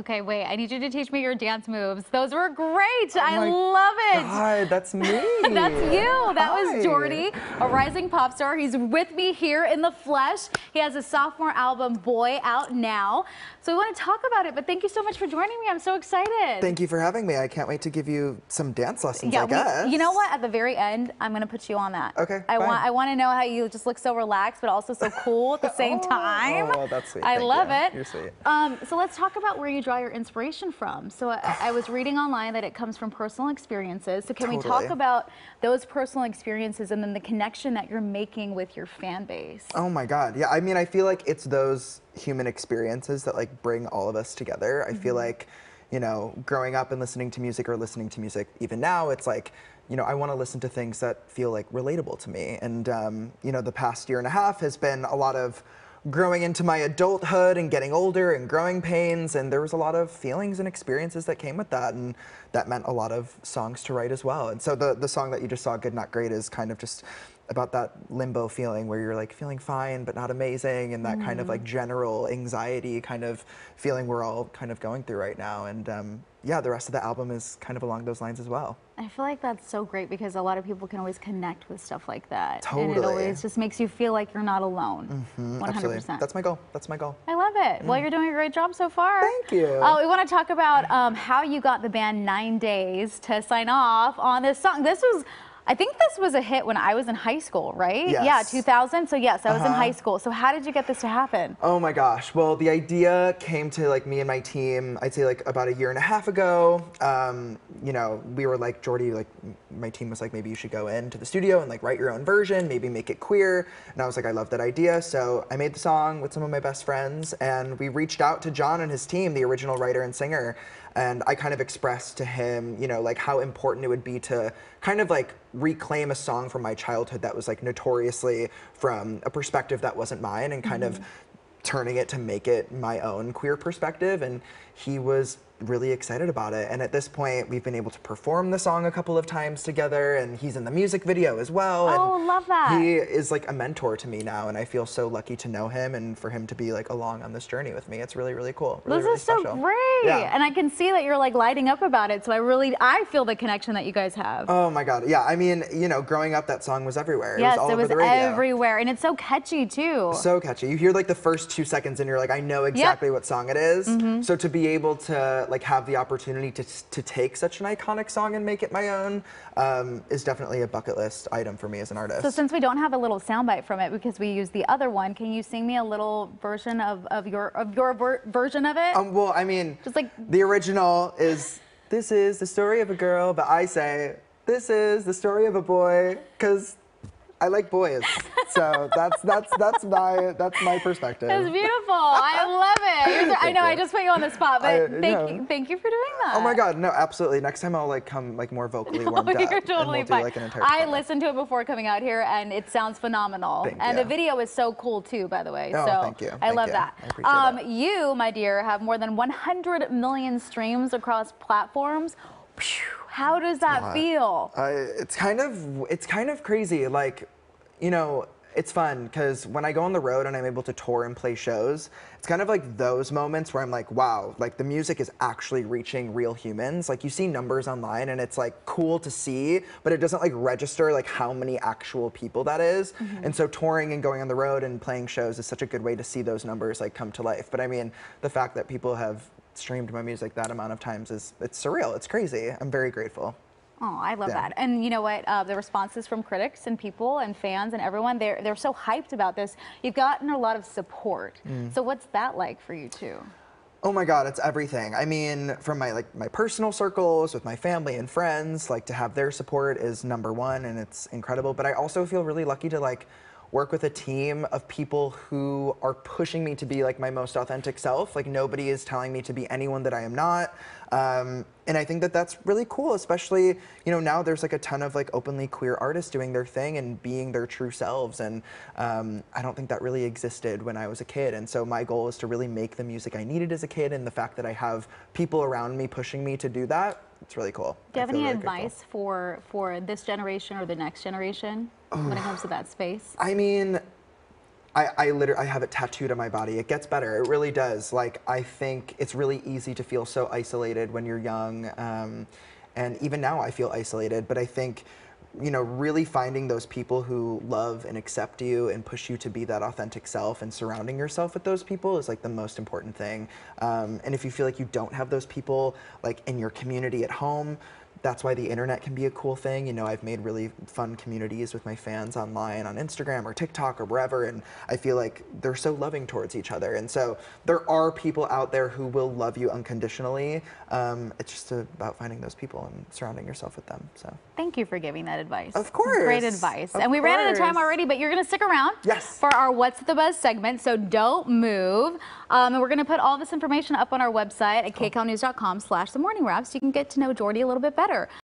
Okay, wait, I need you to teach me your dance moves. Those were great. I my love it. God, that's me. That's you. That Hi. was Jordy, a rising pop star. He's with me here in the flesh. He has a sophomore album, Boy, out now. So we want to talk about it, but thank you so much for joining me. I'm so excited. Thank you for having me. I can't wait to give you some dance lessons, Yeah, I guess. you know what? At the very end, I'm going to put you on that. Okay, I want to know how you just look so relaxed, but also so cool at the same time. Oh, that's sweet. I love it. You're sweet. So let's talk about where you draw your inspiration from. So I was reading online that it comes from personal experiences. So can we talk about those personal experiences and then the connection that you're making with your fan base? Oh my God. Yeah, I mean, I feel like it's those human experiences that like bring all of us together. I feel like, you know, growing up and listening to music or listening to music even now, it's like, you know, I want to listen to things that feel like relatable to me. And, you know, the past year and a half has been a lot of growing into my adulthood and getting older and growing pains, and there was a lot of feelings and experiences that came with that, and that meant a lot of songs to write as well. And so the song that you just saw, Good Not Great, is kind of just about that limbo feeling where you're like feeling fine but not amazing, and that kind of like general anxiety kind of feeling we're all kind of going through right now. And yeah, the rest of the album is kind of along those lines as well. I feel like that's so great because a lot of people can always connect with stuff like that. Totally. And it always just makes you feel like you're not alone. 100%. Absolutely. That's my goal. That's my goal. I love it. Well, you're doing a great job so far. Thank you. We want to talk about how you got the band 9 Days to sign off on this song. I think this was a hit when I was in high school, right? Yes. Yeah, 2000. So yes, I was in high school. So how did you get this to happen? Oh my gosh. Well, the idea came to like me and my team, I'd say like about a year and a half ago. You know, we were like, Jordy, like my team was like, maybe you should go into the studio and like write your own version, maybe make it queer. And I was like, I love that idea. So I made the song with some of my best friends, and we reached out to John and his team, the original writer and singer. And I kind of expressed to him, you know, like how important it would be to kind of like reclaim a song from my childhood that was like notoriously from a perspective that wasn't mine, and kind of turning it to make it my own queer perspective. And he was really excited about it. And at this point, we've been able to perform the song a couple of times together, and he's in the music video as well. Oh, and love that. He is like a mentor to me now, and I feel so lucky to know him and for him to be like along on this journey with me. It's really, really cool. Really, This is really so special. great. Yeah. And I can see that you're like lighting up about it. So I feel the connection that you guys have. Oh my God. Yeah. I mean, you know, growing up, that song was everywhere. Yes, it was all it over was the radio. everywhere. And it's so catchy too. So catchy. You hear like the first 2 seconds and you're like, I know exactly what song it is. So to be able to like have the opportunity to take such an iconic song and make it my own is definitely a bucket list item for me as an artist. So since we don't have a little soundbite from it because we use the other one, can you sing me a little version of your version of it? Well, I mean, Just like the original is, this is the story of a girl, but I say, this is the story of a boy, because I like boys. So that's my perspective. That's beautiful. I love it. I know I just put you on the spot, but thank you for doing that. Oh my God, no, absolutely. Next time I'll like come like more vocally warmed up. You're totally and we'll fine. do, like, an entire I performance. listened to it before coming out here, and it sounds phenomenal. Thank and you. the video is so cool too, by the way. Oh, so thank you. I love that. I appreciate that. You, my dear, have more than 100 million streams across platforms. How does that feel? It's kind of crazy. Like, you know, it's fun because when I go on the road and I'm able to tour and play shows, it's kind of like those moments where I'm like, wow, like the music is actually reaching real humans. Like you see numbers online and it's like cool to see, but it doesn't like register like how many actual people that is. And so touring and going on the road and playing shows is such a good way to see those numbers like come to life. But I mean, the fact that people have streamed my music that amount of times it's surreal. It's crazy. I'm very grateful. Oh, I love that. And you know what? The responses from critics and people and fans and everyone, they're so hyped about this. You've gotten a lot of support. So what's that like for you too? Oh my God, it's everything. I mean, from my personal circles with my family and friends, like to have their support is number one, and it's incredible. But I also feel really lucky to like work with a team of people who are pushing me to be like my most authentic self. Like nobody is telling me to be anyone that I am not. And I think that that's really cool, especially, you know, now there's like a ton of like openly queer artists doing their thing and being their true selves. And I don't think that really existed when I was a kid. And so my goal is to really make the music I needed as a kid, and the fact that I have people around me pushing me to do that, it's really cool. Do you have any advice for this generation or the next generation when it comes to that space? I mean, I have it tattooed on my body. It gets better. It really does. Like, I think it's really easy to feel so isolated when you're young. And even now I feel isolated, but I think, you know, really finding those people who love and accept you and push you to be that authentic self and surrounding yourself with those people is like the most important thing. And if you feel like you don't have those people like in your community at home, that's why the internet can be a cool thing. You know, I've made really fun communities with my fans online on Instagram or TikTok or wherever, and I feel like they're so loving towards each other. And so there are people out there who will love you unconditionally. It's just about finding those people and surrounding yourself with them. So thank you for giving that advice. Of course. Great advice. And we ran out of time already, but you're going to stick around for our What's the Buzz segment, so don't move. And we're going to put all this information up on our website at kcalnews.com/themorningwrap so you can get to know Jordy a little bit better.